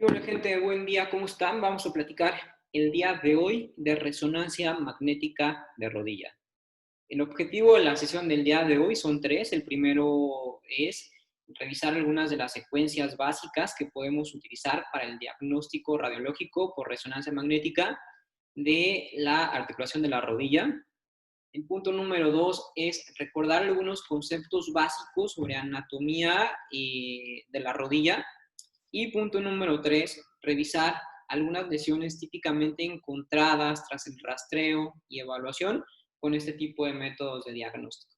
Hola gente, buen día, ¿cómo están? Vamos a platicar el día de hoy de resonancia magnética de rodilla. El objetivo de la sesión del día de hoy son tres. El primero es revisar algunas de las secuencias básicas que podemos utilizar para el diagnóstico radiológico por resonancia magnética de la articulación de la rodilla. El punto número dos es recordar algunos conceptos básicos sobre anatomía de la rodilla. Y punto número tres, revisar algunas lesiones típicamente encontradas tras el rastreo y evaluación con este tipo de métodos de diagnóstico.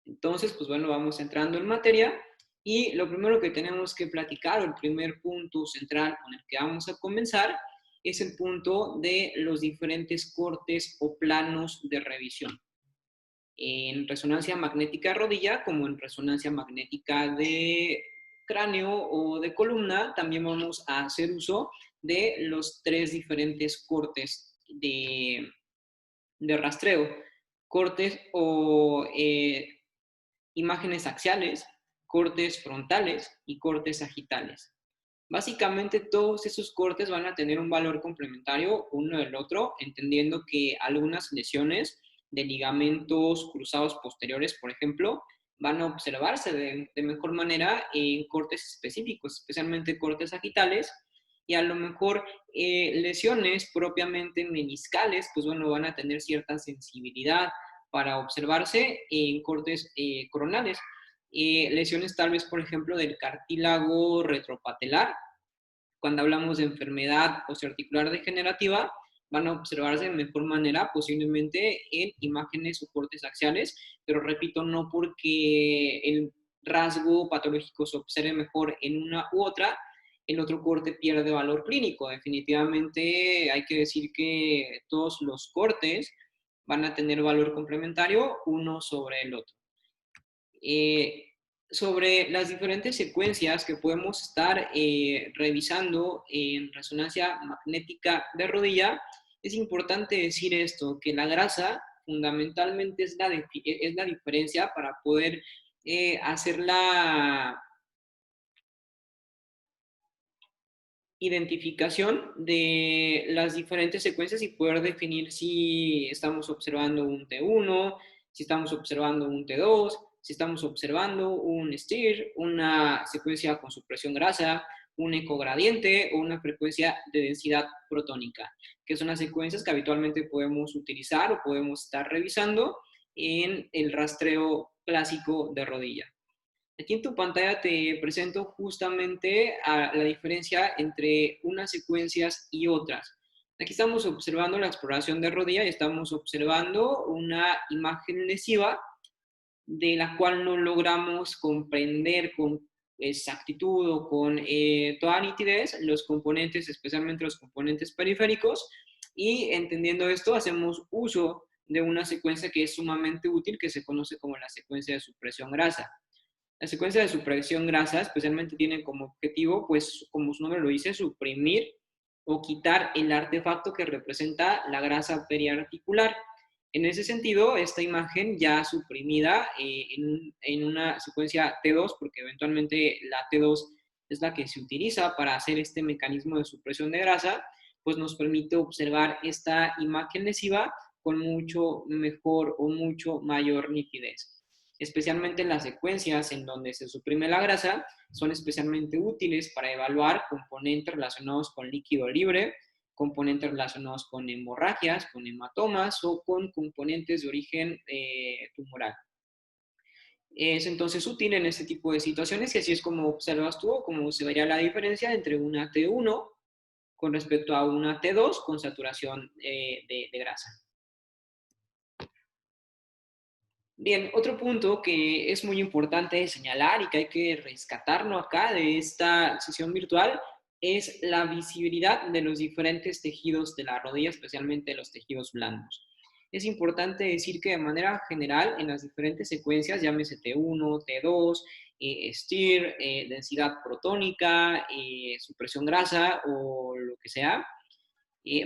Entonces, pues bueno, vamos entrando en materia y lo primero que tenemos que platicar, o el primer punto central con el que vamos a comenzar, es el punto de los diferentes cortes o planos de revisión. En resonancia magnética de rodilla, como en resonancia magnética de cráneo o de columna, también vamos a hacer uso de los tres diferentes cortes de rastreo. Cortes o imágenes axiales, cortes frontales y cortes sagitales. Básicamente todos esos cortes van a tener un valor complementario uno del otro, entendiendo que algunas lesiones de ligamentos cruzados posteriores, por ejemplo, van a observarse de mejor manera en cortes específicos, especialmente cortes sagitales, y a lo mejor lesiones propiamente meniscales, pues bueno, van a tener cierta sensibilidad para observarse en cortes coronales. Lesiones tal vez, por ejemplo, del cartílago retropatelar, cuando hablamos de enfermedad osteoarticular degenerativa, van a observarse de mejor manera posiblemente en imágenes o cortes axiales, pero repito, no porque el rasgo patológico se observe mejor en una u otra, el otro corte pierde valor clínico. Definitivamente hay que decir que todos los cortes van a tener valor complementario uno sobre el otro. Eh, Sobre las diferentes secuencias que podemos estar revisando en resonancia magnética de rodilla, es importante decir esto, que la grasa fundamentalmente es la diferencia para poder hacer la identificación de las diferentes secuencias y poder definir si estamos observando un T1, si estamos observando un T2, si estamos observando un STIR, una secuencia con supresión grasa, un ecogradiente o una frecuencia de densidad protónica, que son las secuencias que habitualmente podemos utilizar o podemos estar revisando en el rastreo clásico de rodilla. Aquí en tu pantalla te presento justamente la diferencia entre unas secuencias y otras. Aquí estamos observando la exploración de rodilla y estamos observando una imagen lesiva de la cual no logramos comprender con exactitud o con toda nitidez los componentes, especialmente los componentes periféricos, y entendiendo esto hacemos uso de una secuencia que es sumamente útil, que se conoce como la secuencia de supresión grasa. La secuencia de supresión grasa especialmente tiene como objetivo, pues como su nombre lo dice, suprimir o quitar el artefacto que representa la grasa periarticular. En ese sentido, esta imagen ya suprimida en una secuencia T2, porque eventualmente la T2 es la que se utiliza para hacer este mecanismo de supresión de grasa, pues nos permite observar esta imagen lesiva con mucho mejor o mucho mayor nitidez. Especialmente las secuencias en donde se suprime la grasa son especialmente útiles para evaluar componentes relacionados con líquido libre, componentes relacionados con hemorragias, con hematomas o con componentes de origen tumoral. Es entonces útil en este tipo de situaciones y así es como observas tú o como se vería la diferencia entre una T1 con respecto a una T2 con saturación de grasa. Bien, otro punto que es muy importante señalar y que hay que rescatarlo acá de esta sesión virtual es la visibilidad de los diferentes tejidos de la rodilla, especialmente los tejidos blandos. Es importante decir que de manera general en las diferentes secuencias, llámese T1, T2, STIR, densidad protónica, supresión grasa o lo que sea,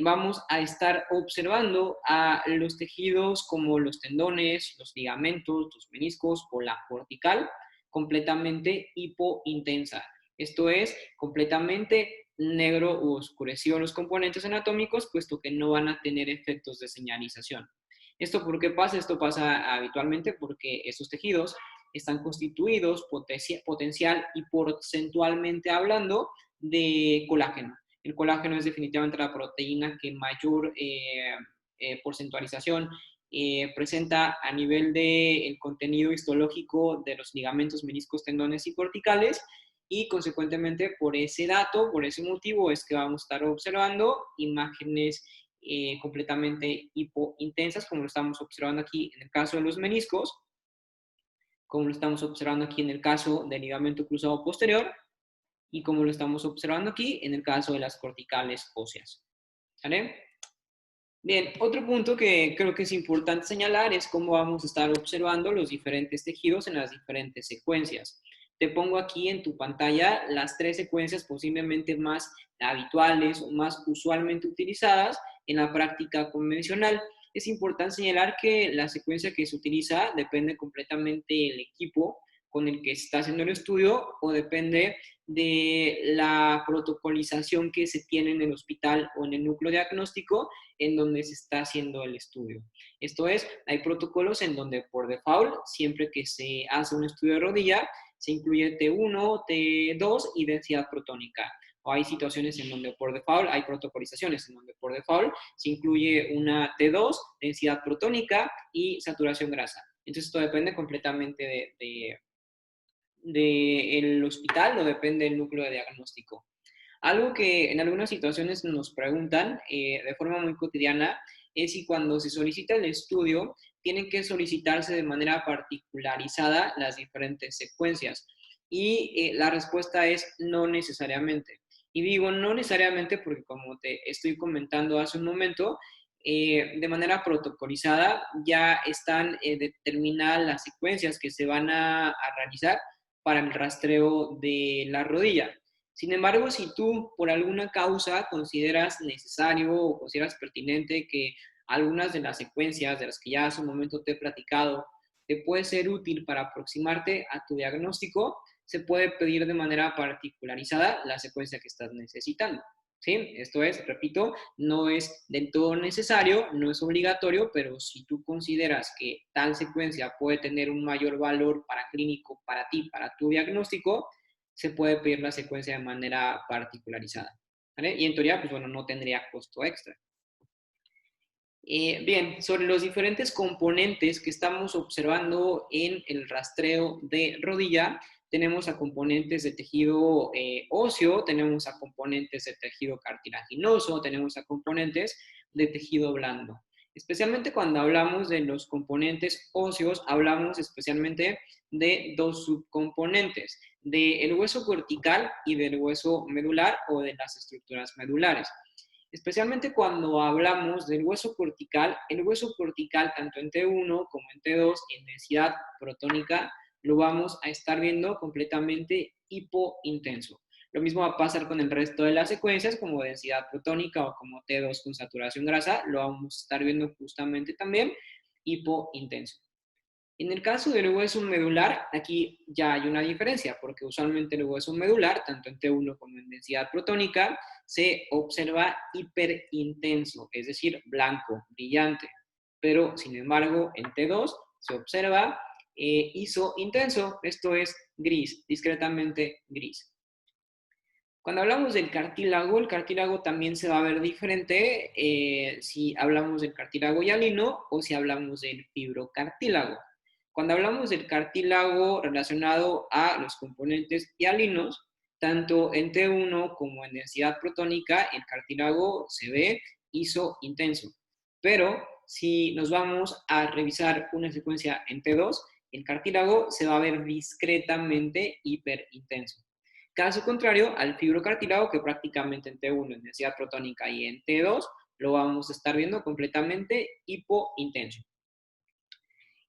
vamos a estar observando a los tejidos como los tendones, los ligamentos, los meniscos o la cortical completamente hipointensa. Esto es completamente negro u oscurecido los componentes anatómicos, puesto que no van a tener efectos de señalización. ¿Esto por qué pasa? Esto pasa habitualmente porque estos tejidos están constituidos potencial y porcentualmente hablando de colágeno. El colágeno es definitivamente la proteína que mayor porcentualización presenta a nivel del contenido histológico de los ligamentos, meniscos, tendones y corticales, y consecuentemente por ese dato, por ese motivo es que vamos a estar observando imágenes completamente hipointensas, como lo estamos observando aquí en el caso de los meniscos, como lo estamos observando aquí en el caso del ligamento cruzado posterior, y como lo estamos observando aquí en el caso de las corticales óseas. ¿Vale? Bien, otro punto que creo que es importante señalar es cómo vamos a estar observando los diferentes tejidos en las diferentes secuencias. Te pongo aquí en tu pantalla las 3 secuencias posiblemente más habituales o más usualmente utilizadas en la práctica convencional. Es importante señalar que la secuencia que se utiliza depende completamente del equipo con el que se está haciendo el estudio o depende de la protocolización que se tiene en el hospital o en el núcleo diagnóstico en donde se está haciendo el estudio. Esto es, hay protocolos en donde por default, siempre que se hace un estudio de rodilla, se incluye T1, T2 y densidad protónica. O hay situaciones en donde por default, hay protocolizaciones en donde por default se incluye una T2, densidad protónica y saturación grasa. Entonces esto depende completamente del hospital o depende del núcleo de diagnóstico. Algo que en algunas situaciones nos preguntan de forma muy cotidiana es si cuando se solicita el estudio tienen que solicitarse de manera particularizada las diferentes secuencias. Y la respuesta es no necesariamente. Y digo no necesariamente porque como te estoy comentando hace un momento, de manera protocolizada ya están determinadas las secuencias que se van a realizar para el rastreo de la rodilla. Sin embargo, si tú por alguna causa consideras necesario o consideras pertinente que algunas de las secuencias de las que ya hace un momento te he platicado te puede ser útil para aproximarte a tu diagnóstico, se puede pedir de manera particularizada la secuencia que estás necesitando. ¿Sí? Esto es, repito, no es del todo necesario, no es obligatorio, pero si tú consideras que tal secuencia puede tener un mayor valor para clínico, para ti, para tu diagnóstico, se puede pedir la secuencia de manera particularizada. ¿Vale? Y en teoría, pues bueno, no tendría costo extra. Bien, sobre los diferentes componentes que estamos observando en el rastreo de rodilla, tenemos a componentes de tejido óseo, tenemos a componentes de tejido cartilaginoso, tenemos a componentes de tejido blando. Especialmente cuando hablamos de los componentes óseos, hablamos especialmente de 2 subcomponentes, del hueso cortical y del hueso medular o de las estructuras medulares. Especialmente cuando hablamos del hueso cortical, el hueso cortical tanto en T1 como en T2 en densidad protónica lo vamos a estar viendo completamente hipointenso. Lo mismo va a pasar con el resto de las secuencias como densidad protónica o como T2 con saturación grasa, lo vamos a estar viendo justamente también hipointenso. En el caso del hueso medular, aquí ya hay una diferencia, porque usualmente el hueso medular, tanto en T1 como en densidad protónica, se observa hiperintenso, es decir, blanco, brillante. Pero, sin embargo, en T2 se observa isointenso, esto es gris, discretamente gris. Cuando hablamos del cartílago, el cartílago también se va a ver diferente si hablamos del cartílago hialino o si hablamos del fibrocartílago. Cuando hablamos del cartílago relacionado a los componentes hialinos, tanto en T1 como en densidad protónica, el cartílago se ve isointenso. Pero si nos vamos a revisar una secuencia en T2, el cartílago se va a ver discretamente hiperintenso. Caso contrario al fibrocartílago, que prácticamente en T1 en densidad protónica y en T2 lo vamos a estar viendo completamente hipointenso.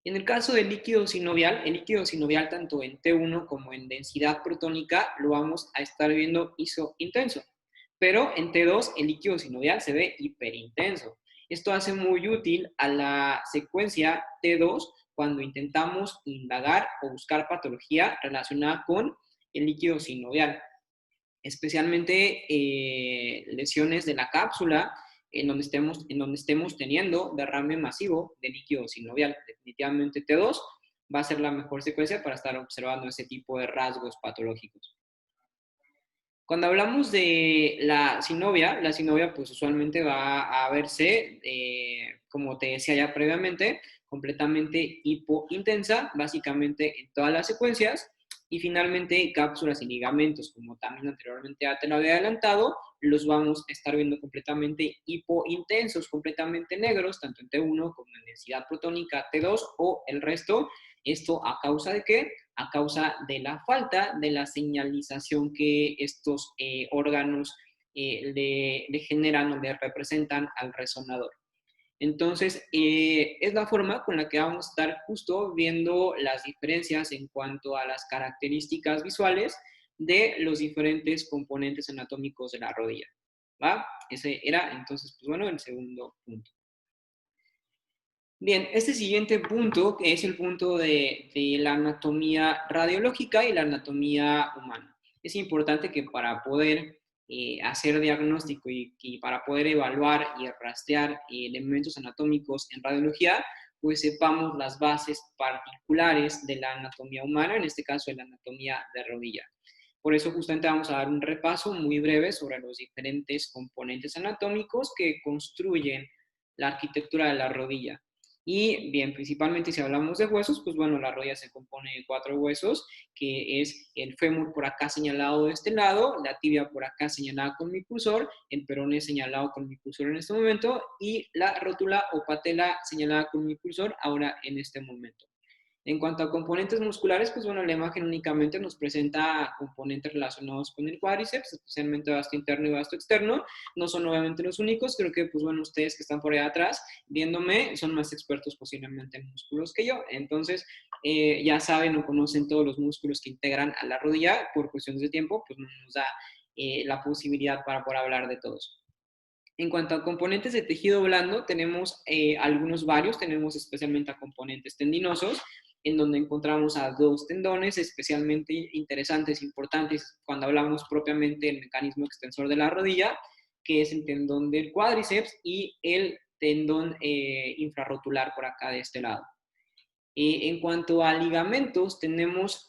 En el caso del líquido sinovial, el líquido sinovial tanto en T1 como en densidad protónica lo vamos a estar viendo isointenso. Pero en T2 el líquido sinovial se ve hiperintenso. Esto hace muy útil a la secuencia T2 cuando intentamos indagar o buscar patología relacionada con el líquido sinovial. especialmente lesiones de la cápsula en donde estemos teniendo derrame masivo de líquido sinovial. Definitivamente T2 va a ser la mejor secuencia para estar observando ese tipo de rasgos patológicos. Cuando hablamos de la sinovia pues usualmente va a verse, como te decía ya previamente, completamente hipointensa, básicamente en todas las secuencias, y finalmente cápsulas y ligamentos, como también anteriormente ya te lo había adelantado, los vamos a estar viendo completamente hipointensos, completamente negros, tanto en T1 como en densidad protónica T2 o el resto. ¿Esto a causa de qué? A causa de la falta de la señalización que estos órganos le generan o le representan al resonador. Entonces, es la forma con la que vamos a estar justo viendo las diferencias en cuanto a las características visuales de los diferentes componentes anatómicos de la rodilla. ¿Va? Ese era entonces, pues bueno, el segundo punto. Bien, este siguiente punto, que es el punto de la anatomía radiológica y la anatomía humana. Es importante que para poder hacer diagnóstico y para poder evaluar y rastrear elementos anatómicos en radiología, pues sepamos las bases particulares de la anatomía humana, en este caso de la anatomía de rodilla. Por eso justamente vamos a dar un repaso muy breve sobre los diferentes componentes anatómicos que construyen la arquitectura de la rodilla. Y bien, principalmente si hablamos de huesos, pues bueno, la rodilla se compone de 4 huesos, que es el fémur por acá señalado de este lado, la tibia por acá señalada con mi cursor, el peroné señalado con mi cursor en este momento, y la rótula o patela señalada con mi cursor ahora en este momento. En cuanto a componentes musculares, pues bueno, la imagen únicamente nos presenta componentes relacionados con el cuádriceps, especialmente vasto interno y vasto externo. No son obviamente los únicos, creo que pues bueno, ustedes que están por allá atrás viéndome son más expertos posiblemente en músculos que yo. Entonces, ya saben o conocen todos los músculos que integran a la rodilla. Por cuestiones de tiempo, pues no nos da la posibilidad para poder hablar de todos. En cuanto a componentes de tejido blando, tenemos algunos varios, tenemos especialmente a componentes tendinosos, en donde encontramos a 2 tendones especialmente interesantes, importantes, cuando hablamos propiamente del mecanismo extensor de la rodilla, que es el tendón del cuádriceps y el tendón infrarrotular por acá de este lado. En cuanto a ligamentos, tenemos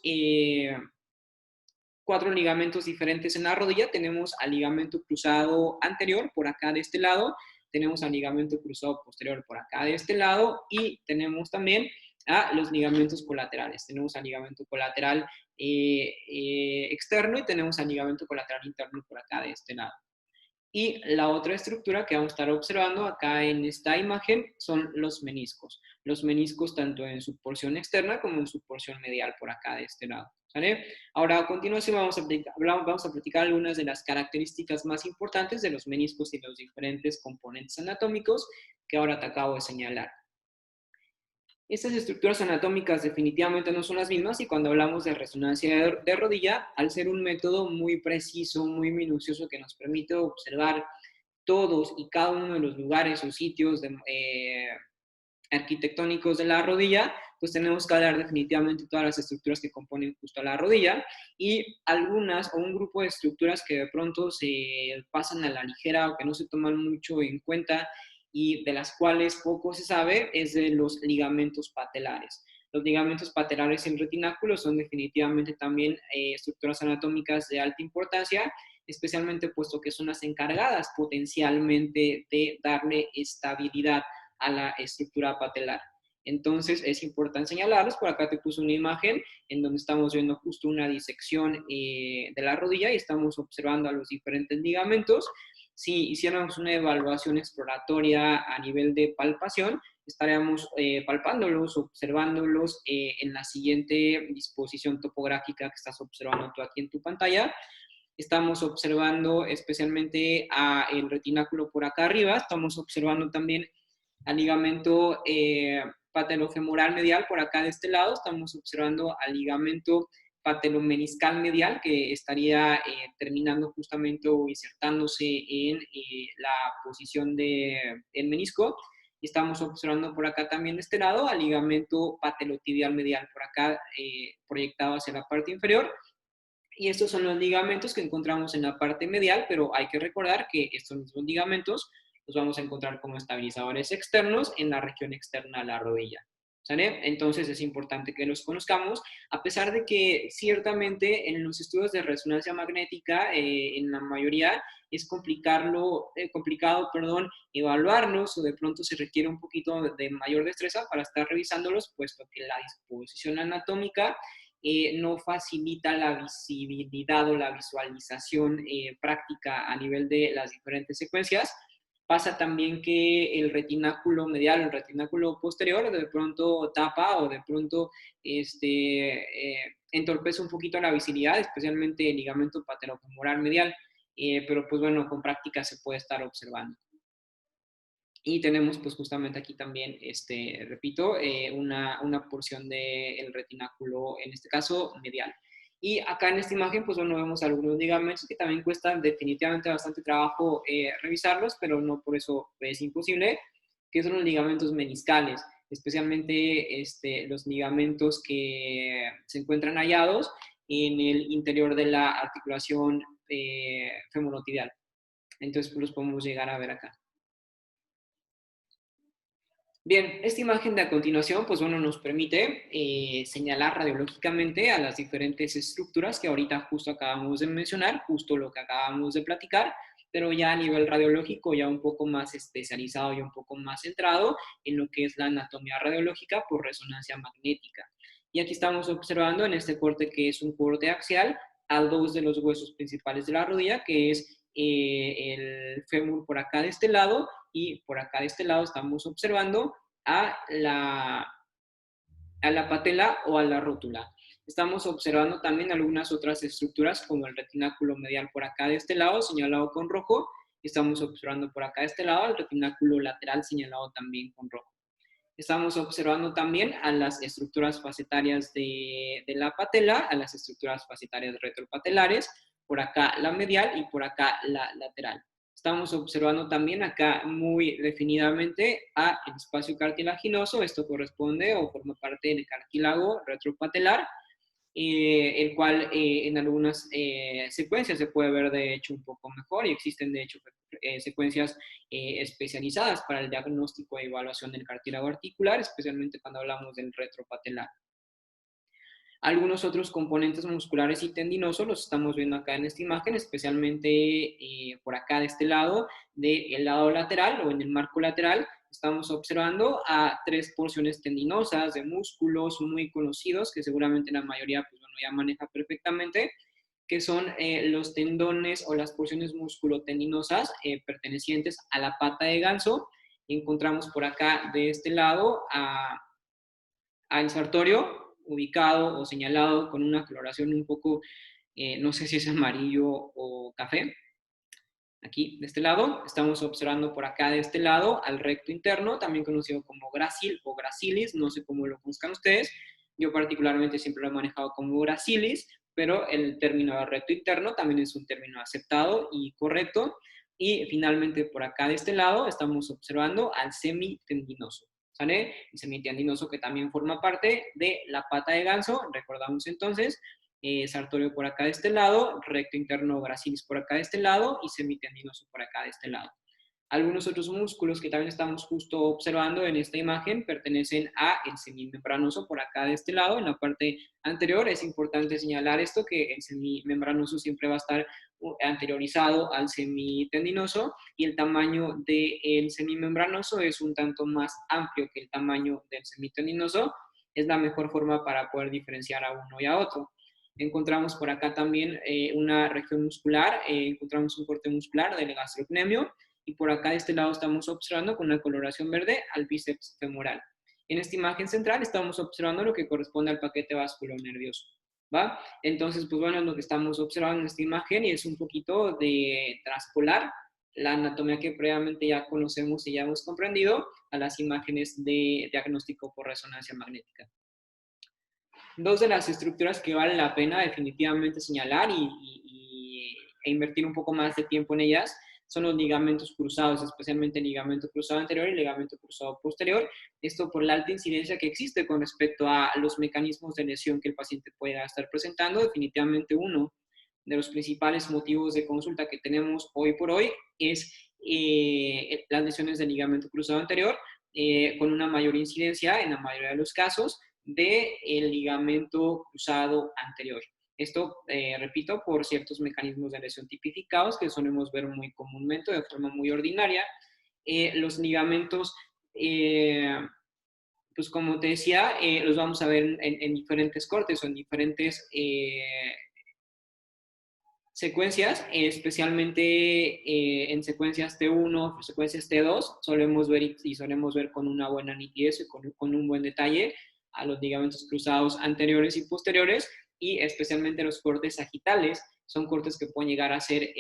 4 ligamentos diferentes en la rodilla. Tenemos al ligamento cruzado anterior por acá de este lado, tenemos al ligamento cruzado posterior por acá de este lado y tenemos también a los ligamentos colaterales. Tenemos al ligamento colateral externo y tenemos al ligamento colateral interno por acá de este lado. Y la otra estructura que vamos a estar observando acá en esta imagen son los meniscos. Los meniscos tanto en su porción externa como en su porción medial por acá de este lado. ¿Vale? Ahora a continuación vamos a platicar algunas de las características más importantes de los meniscos y los diferentes componentes anatómicos que ahora te acabo de señalar. Estas estructuras anatómicas definitivamente no son las mismas y cuando hablamos de resonancia de rodilla, al ser un método muy preciso, muy minucioso que nos permite observar todos y cada uno de los lugares o sitios arquitectónicos de la rodilla, pues tenemos que hablar definitivamente de todas las estructuras que componen justo a la rodilla y algunas o un grupo de estructuras que de pronto se pasan a la ligera o que no se toman mucho en cuenta y de las cuales poco se sabe es de los ligamentos patelares. Los ligamentos patelares y el retináculo son definitivamente también estructuras anatómicas de alta importancia, especialmente puesto que son las encargadas potencialmente de darle estabilidad a la estructura patelar. Entonces es importante señalarlos, por acá te puse una imagen en donde estamos viendo justo una disección de la rodilla y estamos observando a los diferentes ligamentos. Si hiciéramos una evaluación exploratoria a nivel de palpación, estaríamos palpándolos, observándolos en la siguiente disposición topográfica que estás observando tú aquí en tu pantalla. Estamos observando especialmente el retináculo por acá arriba, estamos observando también al ligamento patelofemoral medial por acá de este lado, estamos observando al ligamento patelomeniscal medial que estaría terminando justamente o insertándose en la posición del menisco. Y estamos observando por acá también de este lado al ligamento patelotibial medial por acá proyectado hacia la parte inferior. Y estos son los ligamentos que encontramos en la parte medial, pero hay que recordar que estos mismos ligamentos los vamos a encontrar como estabilizadores externos en la región externa de la rodilla. ¿Sale? Entonces es importante que los conozcamos, a pesar de que ciertamente en los estudios de resonancia magnética, en la mayoría, es complicado, evaluarlos, o de pronto se requiere un poquito de mayor destreza para estar revisándolos, puesto que la disposición anatómica no facilita la visibilidad o la visualización práctica a nivel de las diferentes secuencias. Pasa también que el retináculo medial o el retináculo posterior de pronto tapa o de pronto entorpece un poquito la visibilidad, especialmente el ligamento patelofemoral medial, pero pues bueno, con práctica se puede estar observando. Y tenemos pues justamente aquí también, repito, una porción del retináculo, en este caso medial. Y acá en esta imagen, pues bueno, vemos algunos ligamentos que también cuestan definitivamente bastante trabajo revisarlos, pero no por eso es imposible, que son los ligamentos meniscales, especialmente los ligamentos que se encuentran hallados en el interior de la articulación femorotibial. Entonces, pues los podemos llegar a ver acá. Bien, esta imagen de a continuación, pues bueno, nos permite señalar radiológicamente a las diferentes estructuras que ahorita justo acabamos de mencionar, justo lo que acabamos de platicar, pero ya a nivel radiológico, ya un poco más especializado y un poco más centrado en lo que es la anatomía radiológica por resonancia magnética. Y aquí estamos observando en este corte que es un corte axial a dos de los huesos principales de la rodilla, que es el fémur por acá de este lado, y por acá de este lado estamos observando a la patela o a la rótula. Estamos observando también algunas otras estructuras como el retináculo medial por acá de este lado, señalado con rojo. Estamos observando por acá de este lado el retináculo lateral señalado también con rojo. Estamos observando también a las estructuras facetarias de la patela, a las estructuras facetarias retropatelares, por acá la medial y por acá la lateral. Estamos observando también acá muy definidamente a el espacio cartilaginoso, esto corresponde o forma parte del cartílago retropatelar, el cual en algunas secuencias se puede ver de hecho un poco mejor y existen de hecho secuencias especializadas para el diagnóstico e evaluación del cartílago articular, especialmente cuando hablamos del retropatelar. Algunos otros componentes musculares y tendinosos los estamos viendo acá en esta imagen, especialmente por acá de este lado, del lado lateral o en el marco lateral. Estamos observando a tres porciones tendinosas de músculos muy conocidos que seguramente la mayoría pues, bueno, ya maneja perfectamente, que son los tendones o las porciones musculotendinosas pertenecientes a la pata de ganso. Y encontramos por acá de este lado al sartorio, ubicado o señalado con una coloración un poco, no sé si es amarillo o café. Aquí, de este lado, estamos observando por acá de este lado al recto interno, también conocido como gracil o gracilis, no sé cómo lo conozcan ustedes. Yo particularmente siempre lo he manejado como gracilis, pero el término de recto interno también es un término aceptado y correcto. Y finalmente por acá de este lado estamos observando al semitendinoso. ¿Sale? El semitendinoso que también forma parte de la pata de ganso, recordamos entonces, sartorio por acá de este lado, recto interno gracilis por acá de este lado y semitendinoso por acá de este lado. Algunos otros músculos que también estamos justo observando en esta imagen pertenecen a el semimembranoso por acá de este lado, en la parte anterior. Es importante señalar esto, que el semimembranoso siempre va a estar anteriorizado al semitendinoso y el tamaño del semimembranoso es un tanto más amplio que el tamaño del semitendinoso. Es la mejor forma para poder diferenciar a uno y a otro. Encontramos por acá también una región muscular, encontramos un corte muscular del gastrocnemio, y por acá de este lado estamos observando con una coloración verde al bíceps femoral. En esta imagen central estamos observando lo que corresponde al paquete vasculonervioso, ¿va? Entonces, pues bueno, lo que estamos observando en esta imagen y es un poquito de traspolar la anatomía que previamente ya conocemos y ya hemos comprendido a las imágenes de diagnóstico por resonancia magnética. Dos de las estructuras que vale la pena definitivamente señalar e invertir un poco más de tiempo en ellas son los ligamentos cruzados, especialmente el ligamento cruzado anterior y el ligamento cruzado posterior. Esto por la alta incidencia que existe con respecto a los mecanismos de lesión que el paciente pueda estar presentando. Definitivamente uno de los principales motivos de consulta que tenemos hoy por hoy es las lesiones del ligamento cruzado anterior, con una mayor incidencia en la mayoría de los casos del ligamento cruzado anterior. Esto, repito, por ciertos mecanismos de lesión tipificados que solemos ver muy comúnmente, de forma muy ordinaria. Los ligamentos, pues como te decía, los vamos a ver en diferentes cortes o en diferentes secuencias, especialmente en secuencias T1, secuencias T2, solemos ver y solemos ver con una buena nitidez y con un buen detalle a los ligamentos cruzados anteriores y posteriores, y especialmente los cortes sagitales. Son cortes que pueden llegar a ser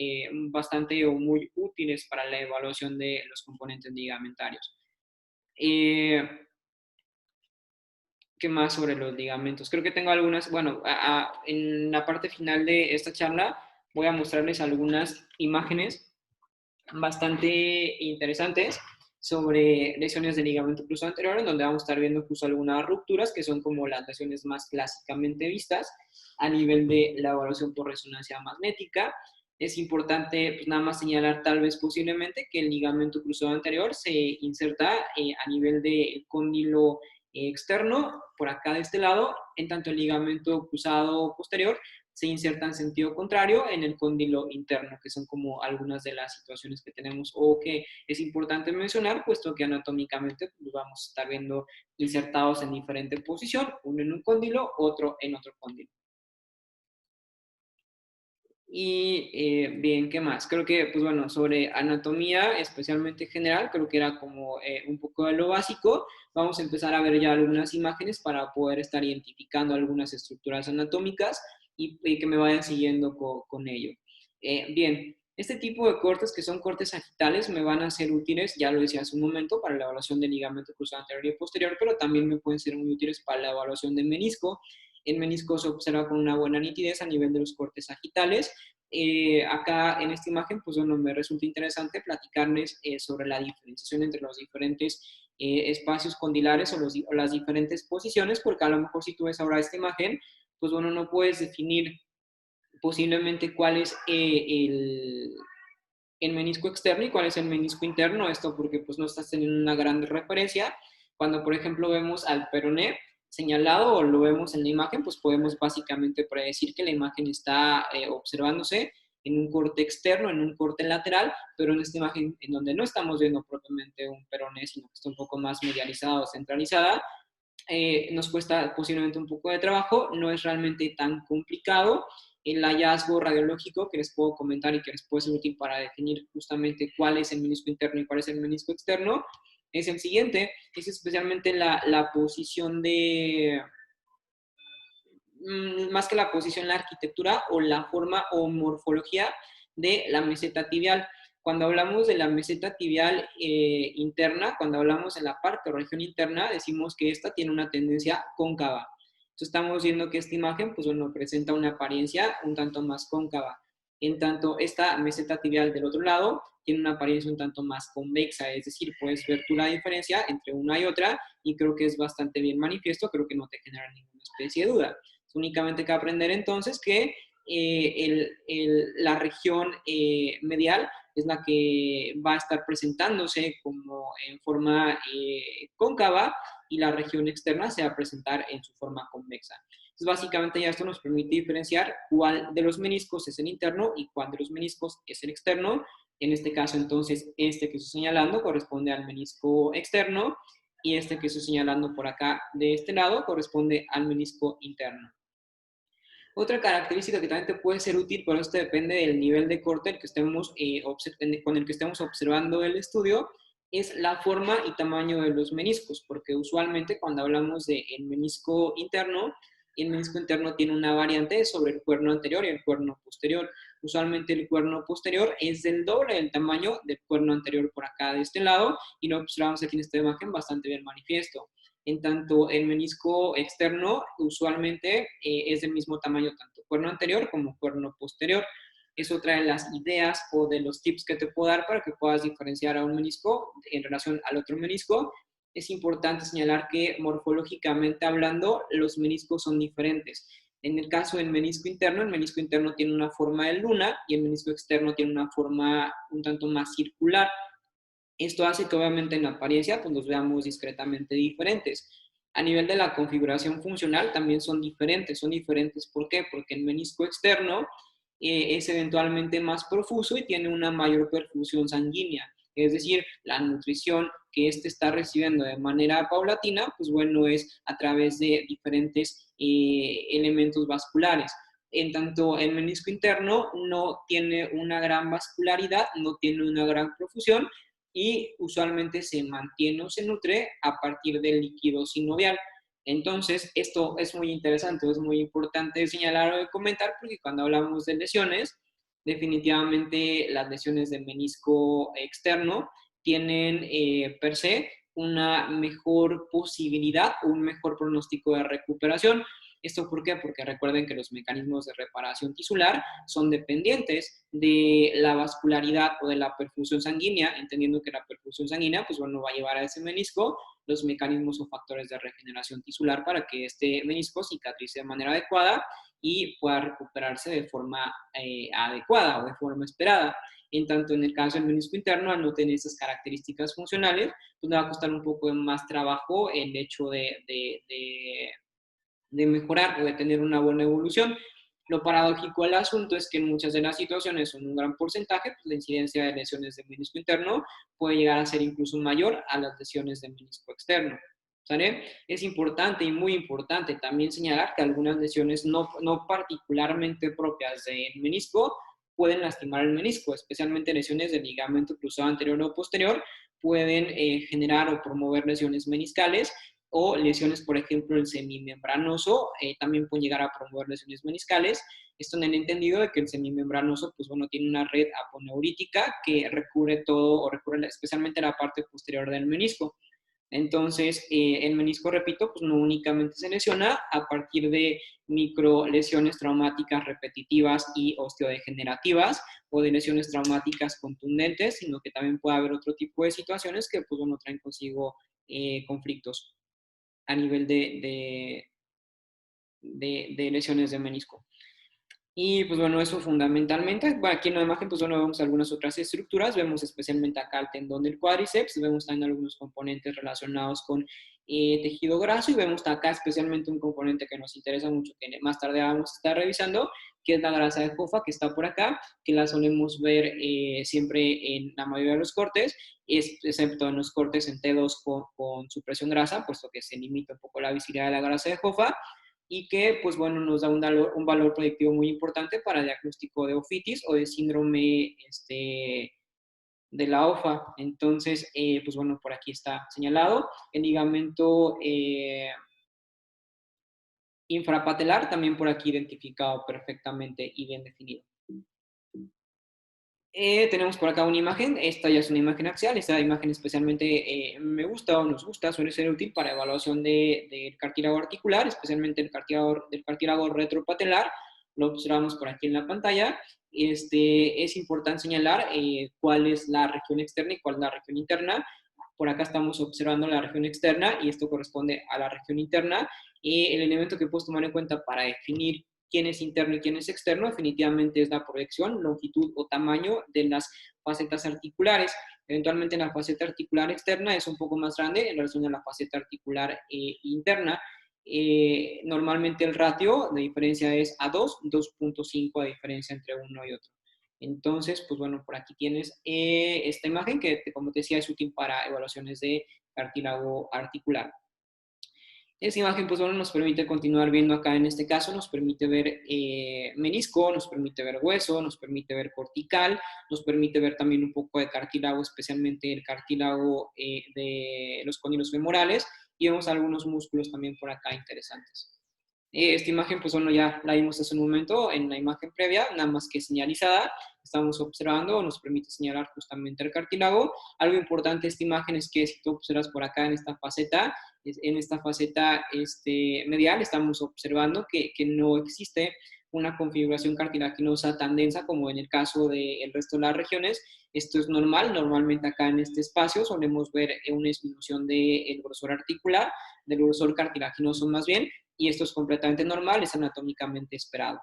bastante o muy útiles para la evaluación de los componentes ligamentarios. ¿Qué más sobre los ligamentos? Creo que tengo algunas, bueno, en la parte final de esta charla voy a mostrarles algunas imágenes bastante interesantes sobre lesiones de ligamento cruzado anterior, en donde vamos a estar viendo justo algunas rupturas, que son como las lesiones más clásicamente vistas a nivel de la evaluación por resonancia magnética. Es importante, pues, nada más señalar tal vez posiblemente que el ligamento cruzado anterior se inserta a nivel del cóndilo externo, por acá de este lado, en tanto el ligamento cruzado posterior se inserta en sentido contrario en el cóndilo interno, que son como algunas de las situaciones que tenemos o que es importante mencionar, puesto que anatómicamente pues, vamos a estar viendo insertados en diferente posición, uno en un cóndilo, otro en otro cóndilo. Y bien, ¿qué más? Creo que, pues bueno, sobre anatomía, especialmente general, creo que era como un poco de lo básico. Vamos a empezar a ver ya algunas imágenes para poder estar identificando algunas estructuras anatómicas y que me vayan siguiendo con ello. Bien, este tipo de cortes, que son cortes sagitales, me van a ser útiles, ya lo decía hace un momento, para la evaluación del ligamento cruzado anterior y posterior, pero también me pueden ser muy útiles para la evaluación del menisco. El menisco se observa con una buena nitidez a nivel de los cortes sagitales. Acá en esta imagen, pues bueno, me resulta interesante platicarles sobre la diferenciación entre los diferentes espacios condilares o las diferentes posiciones, porque a lo mejor si tú ves ahora esta imagen, pues bueno, no puedes definir posiblemente cuál es el menisco externo y cuál es el menisco interno, esto porque pues no estás teniendo una gran referencia. Cuando por ejemplo vemos al peroné señalado o lo vemos en la imagen, pues podemos básicamente predecir que la imagen está observándose en un corte externo, en un corte lateral, pero en esta imagen en donde no estamos viendo propiamente un peroné, sino que está un poco más medializada o centralizada, nos cuesta posiblemente un poco de trabajo, no es realmente tan complicado. El hallazgo radiológico que les puedo comentar y que les puede ser útil para definir justamente cuál es el menisco interno y cuál es el menisco externo es el siguiente, es especialmente la posición de, más que la posición, la arquitectura o la forma o morfología de la meseta tibial. Cuando hablamos de la meseta tibial interna, cuando hablamos de la parte o región interna, decimos que esta tiene una tendencia cóncava. Entonces estamos viendo que esta imagen, pues bueno, presenta una apariencia un tanto más cóncava. En tanto, esta meseta tibial del otro lado tiene una apariencia un tanto más convexa, es decir, puedes ver tú la diferencia entre una y otra y creo que es bastante bien manifiesto, creo que no te genera ninguna especie de duda. Únicamente hay que aprender entonces que la región medial es la que va a estar presentándose como en forma cóncava y la región externa se va a presentar en su forma convexa. Entonces, básicamente ya esto nos permite diferenciar cuál de los meniscos es el interno y cuál de los meniscos es el externo. En este caso, entonces, este que estoy señalando corresponde al menisco externo y este que estoy señalando por acá de este lado corresponde al menisco interno. Otra característica que también te puede ser útil, pero esto depende del nivel de corte el que estemos, con el que estemos observando el estudio, es la forma y tamaño de los meniscos, porque usualmente cuando hablamos del menisco interno, el menisco interno tiene una variante sobre el cuerno anterior y el cuerno posterior. Usualmente el cuerno posterior es del doble del tamaño del cuerno anterior por acá de este lado, y lo observamos aquí en esta imagen bastante bien manifiesto. En tanto, el menisco externo usualmente es del mismo tamaño tanto cuerno anterior como cuerno posterior. Es otra de las ideas o de los tips que te puedo dar para que puedas diferenciar a un menisco en relación al otro menisco. Es importante señalar que morfológicamente hablando, los meniscos son diferentes. En el caso del menisco interno, el menisco interno tiene una forma de luna y el menisco externo tiene una forma un tanto más circular. Esto hace que obviamente en la apariencia pues los veamos discretamente diferentes. A nivel de la configuración funcional también son diferentes. Son diferentes, ¿por qué? Porque el menisco externo es eventualmente más profuso y tiene una mayor perfusión sanguínea. Es decir, la nutrición que éste está recibiendo de manera paulatina, pues bueno, es a través de diferentes elementos vasculares. En tanto, el menisco interno no tiene una gran vascularidad, no tiene una gran profusión, y usualmente se mantiene o se nutre a partir del líquido sinovial. Entonces, esto es muy interesante, es muy importante señalar o comentar porque cuando hablamos de lesiones, definitivamente las lesiones del menisco externo tienen per se una mejor posibilidad, un mejor pronóstico de recuperación. ¿Esto por qué? Porque recuerden que los mecanismos de reparación tisular son dependientes de la vascularidad o de la perfusión sanguínea, entendiendo que la perfusión sanguínea pues bueno, va a llevar a ese menisco los mecanismos o factores de regeneración tisular para que este menisco cicatrice de manera adecuada y pueda recuperarse de forma adecuada o de forma esperada. En tanto, en el caso del menisco interno, al no tener esas características funcionales, pues le va a costar un poco más trabajo el hecho de mejorar o de tener una buena evolución. Lo paradójico del asunto es que en muchas de las situaciones, en un gran porcentaje, pues la incidencia de lesiones de menisco interno puede llegar a ser incluso mayor a las lesiones de menisco externo. ¿Sale? Es importante y muy importante también señalar que algunas lesiones no particularmente propias del menisco pueden lastimar el menisco, especialmente lesiones del ligamento cruzado anterior o posterior, pueden generar o promover lesiones meniscales o lesiones, por ejemplo, el semimembranoso, también pueden llegar a promover lesiones meniscales. Esto en el entendido de que el semimembranoso, pues bueno, tiene una red aponeurítica que recubre todo o recubre especialmente la parte posterior del menisco. Entonces, el menisco, repito, pues no únicamente se lesiona a partir de micro lesiones traumáticas repetitivas y osteodegenerativas o de lesiones traumáticas contundentes, sino que también puede haber otro tipo de situaciones que pues bueno, traen consigo conflictos a nivel de lesiones de menisco. Y pues bueno, eso fundamentalmente. Bueno, aquí en la imagen pues bueno, vemos algunas otras estructuras, vemos especialmente acá el tendón del cuádriceps, vemos también algunos componentes relacionados con tejido graso y vemos acá especialmente un componente que nos interesa mucho, que más tarde vamos a estar revisando, que es la grasa de Hoffa, que está por acá, que la solemos ver siempre en la mayoría de los cortes, excepto en los cortes en T2 con supresión grasa, puesto que se limita un poco la visibilidad de la grasa de Hoffa, y que, pues bueno, nos da un valor predictivo muy importante para el diagnóstico de ofitis o de síndrome de la OFA. Entonces, pues bueno, por aquí está señalado. El ligamento infrapatelar también por aquí identificado perfectamente y bien definido. Tenemos por acá una imagen, esta ya es una imagen axial, esta imagen especialmente me gusta o nos gusta, suele ser útil para evaluación del cartílago articular, especialmente del cartílago retropatelar, lo observamos por aquí en la pantalla. Es importante señalar cuál es la región externa y cuál es la región interna. Por acá estamos observando la región externa y esto corresponde a la región interna. El elemento que puedes tomar en cuenta para definir quién es interno y quién es externo, definitivamente es la proyección, longitud o tamaño de las facetas articulares. Eventualmente la faceta articular externa es un poco más grande en relación a la faceta articular interna. Normalmente el ratio de diferencia es a 2, 2.5 de diferencia entre uno y otro. Entonces, pues bueno, por aquí tienes esta imagen que, como te decía, es útil para evaluaciones de cartílago articular. Esa imagen pues bueno, nos permite continuar viendo acá en este caso, nos permite ver menisco, nos permite ver hueso, nos permite ver cortical, nos permite ver también un poco de cartílago, especialmente el cartílago de los cóndilos femorales, y vemos algunos músculos también por acá interesantes. Esta imagen, pues bueno, ya la vimos hace un momento en la imagen previa, nada más que señalizada. Estamos observando, nos permite señalar justamente el cartílago. Algo importante de esta imagen es que si tú observas por acá en esta faceta medial, estamos observando que no existe una configuración cartilaginosa tan densa como en el caso del resto de las regiones. Esto es normal, normalmente acá en este espacio solemos ver una disminución del grosor articular, del grosor cartilaginoso más bien, y esto es completamente normal, es anatómicamente esperado.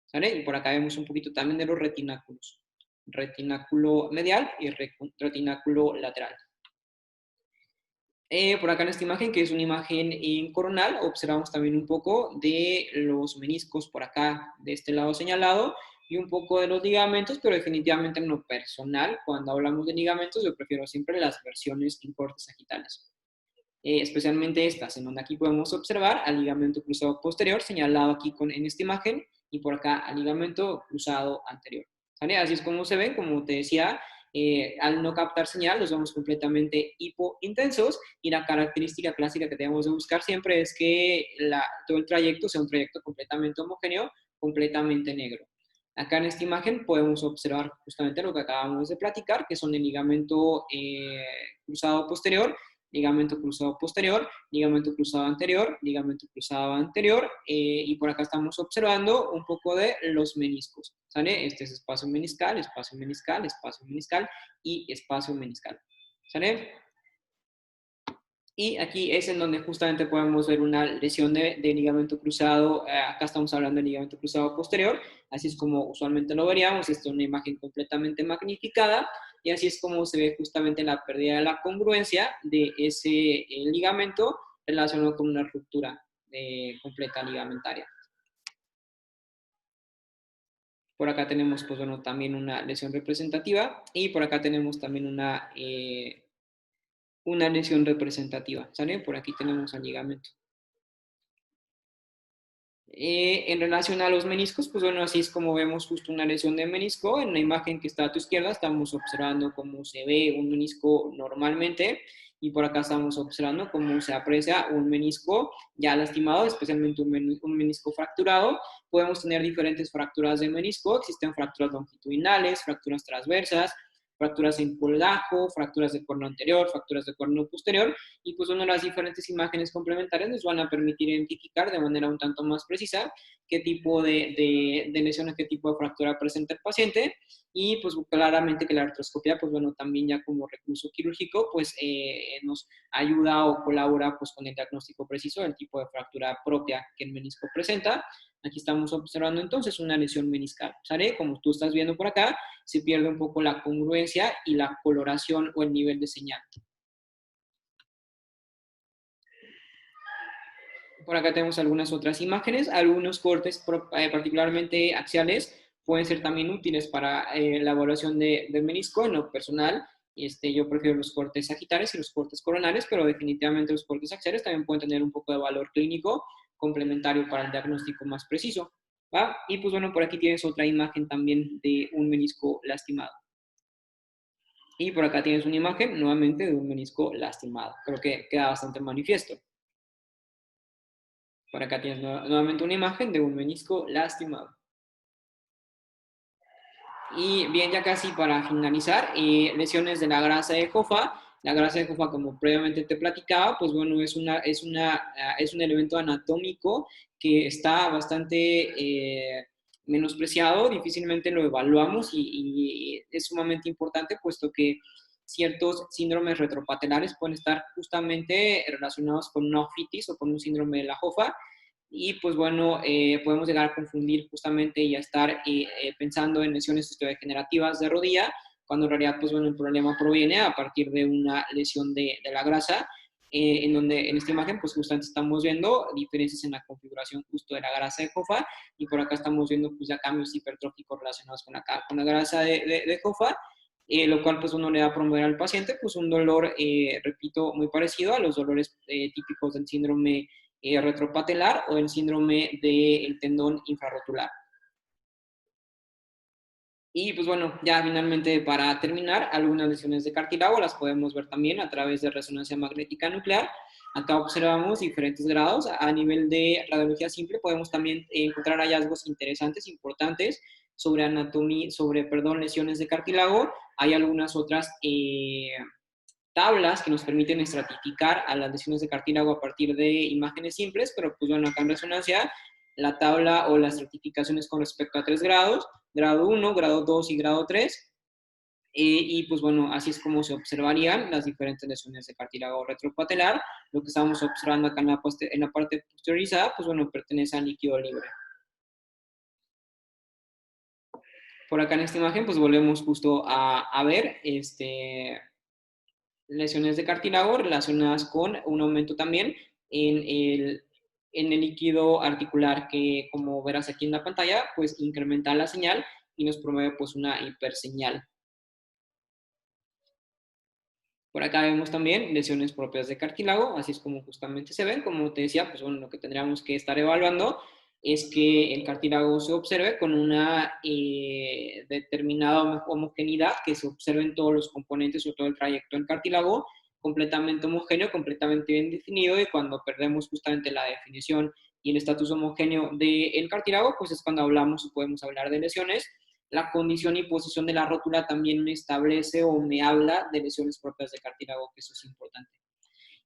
¿Sale? Y por acá vemos un poquito también de los retináculos. Retináculo medial y retináculo lateral. Por acá en esta imagen, que es una imagen en coronal, observamos también un poco de los meniscos por acá, de este lado señalado, y un poco de los ligamentos, pero definitivamente en lo personal, cuando hablamos de ligamentos, yo prefiero siempre las versiones en cortes sagitales. Especialmente estas, en donde aquí podemos observar al ligamento cruzado posterior, señalado aquí en esta imagen, y por acá al ligamento cruzado anterior. ¿Vale? Así es como se ven, como te decía, al no captar señal, los vemos completamente hipointensos, y la característica clásica que debemos de buscar siempre es que todo el trayecto sea un trayecto completamente homogéneo, completamente negro. Acá en esta imagen podemos observar justamente lo que acabamos de platicar, que son el ligamento cruzado posterior, ligamento cruzado posterior, ligamento cruzado anterior, ligamento cruzado anterior, y por acá estamos observando un poco de los meniscos, ¿sale? Este es espacio meniscal, espacio meniscal, espacio meniscal y espacio meniscal, ¿sale? Y aquí es en donde justamente podemos ver una lesión de ligamento cruzado, acá estamos hablando de ligamento cruzado posterior, así es como usualmente lo veríamos, esta es una imagen completamente magnificada, y así es como se ve justamente la pérdida de la congruencia de ese ligamento relacionado con una ruptura completa ligamentaria. Por acá tenemos, pues bueno, también una lesión representativa, y por acá tenemos también una lesión representativa, ¿sale? Por aquí tenemos al ligamento. En relación a los meniscos, pues bueno, así es como vemos justo una lesión de menisco. En la imagen que está a tu izquierda estamos observando cómo se ve un menisco normalmente, y por acá estamos observando cómo se aprecia un menisco ya lastimado, especialmente un menisco fracturado. Podemos tener diferentes fracturas de menisco, existen fracturas longitudinales, fracturas transversas, fracturas en colgajo, fracturas de corno anterior, fracturas de corno posterior, y pues bueno, las diferentes imágenes complementarias nos van a permitir identificar de manera un tanto más precisa qué tipo de lesiones, qué tipo de fractura presenta el paciente, y pues claramente que la artroscopia, pues bueno, también ya como recurso quirúrgico, pues nos ayuda o colabora pues con el diagnóstico preciso del tipo de fractura propia que el menisco presenta. Aquí estamos observando entonces una lesión meniscal, ¿sale? Como tú estás viendo por acá, se pierde un poco la congruencia y la coloración o el nivel de señal. Por acá tenemos algunas otras imágenes, algunos cortes particularmente axiales pueden ser también útiles para la evaluación de menisco. En lo personal, yo prefiero los cortes sagitales y los cortes coronales, pero definitivamente los cortes axiales también pueden tener un poco de valor clínico complementario para el diagnóstico más preciso, ¿va? Y pues bueno, por aquí tienes otra imagen también de un menisco lastimado. Y por acá tienes una imagen nuevamente de un menisco lastimado. Creo que queda bastante manifiesto. Por acá tienes nuevamente una imagen de un menisco lastimado. Y bien, ya casi para finalizar, lesiones de la grasa de Hoffa. La grasa de Hoffa, como previamente te platicaba, pues bueno, es un elemento anatómico que está bastante menospreciado, difícilmente lo evaluamos, y es sumamente importante puesto que ciertos síndromes retropatelares pueden estar justamente relacionados con una ofitis o con un síndrome de la Hoffa, y pues bueno, podemos llegar a confundir justamente y a estar pensando en lesiones osteodegenerativas de rodilla, cuando en realidad pues bueno, el problema proviene a partir de una lesión de la grasa, en donde en esta imagen pues justamente estamos viendo diferencias en la configuración justo de la grasa de Hoffa, y por acá estamos viendo pues ya cambios hipertróficos relacionados con la grasa de Hoffa, lo cual pues uno le va a promover al paciente pues un dolor, repito, muy parecido a los dolores típicos del síndrome retropatelar o el síndrome del tendón infrarrotular. Y pues bueno, ya finalmente para terminar, algunas lesiones de cartílago las podemos ver también a través de resonancia magnética nuclear. Acá observamos diferentes grados. A nivel de radiología simple podemos también encontrar hallazgos interesantes, importantes, sobre anatomía, lesiones de cartílago. Hay algunas otras tablas que nos permiten estratificar a las lesiones de cartílago a partir de imágenes simples, pero pues bueno, acá en resonancia la tabla o la estratificación es con respecto a 3 grados, grado 1, grado 2 y grado 3. Y pues bueno, así es como se observarían las diferentes lesiones de cartílago retropatelar. Lo que estamos observando acá en la parte posteriorizada, pues bueno, pertenece al líquido libre. Por acá en esta imagen, pues volvemos justo a ver lesiones de cartílago relacionadas con un aumento también en el líquido articular que, como verás aquí en la pantalla, pues incrementa la señal y nos promueve pues una hiperseñal. Por acá vemos también lesiones propias de cartílago, así es como justamente se ven. Como te decía, pues bueno, lo que tendríamos que estar evaluando es que el cartílago se observe con una determinada homogeneidad, que se observen todos los componentes o todo el trayecto del cartílago completamente homogéneo, completamente bien definido, y cuando perdemos justamente la definición y el estatus homogéneo del cartílago, pues es cuando hablamos o podemos hablar de lesiones. La condición y posición de la rótula también me establece o me habla de lesiones propias de cartílago, que eso es importante.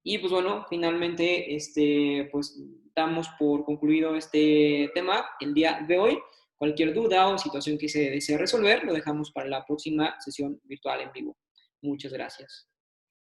Y pues bueno, finalmente, pues damos por concluido este tema el día de hoy. Cualquier duda o situación que se desee resolver, lo dejamos para la próxima sesión virtual en vivo. Muchas gracias.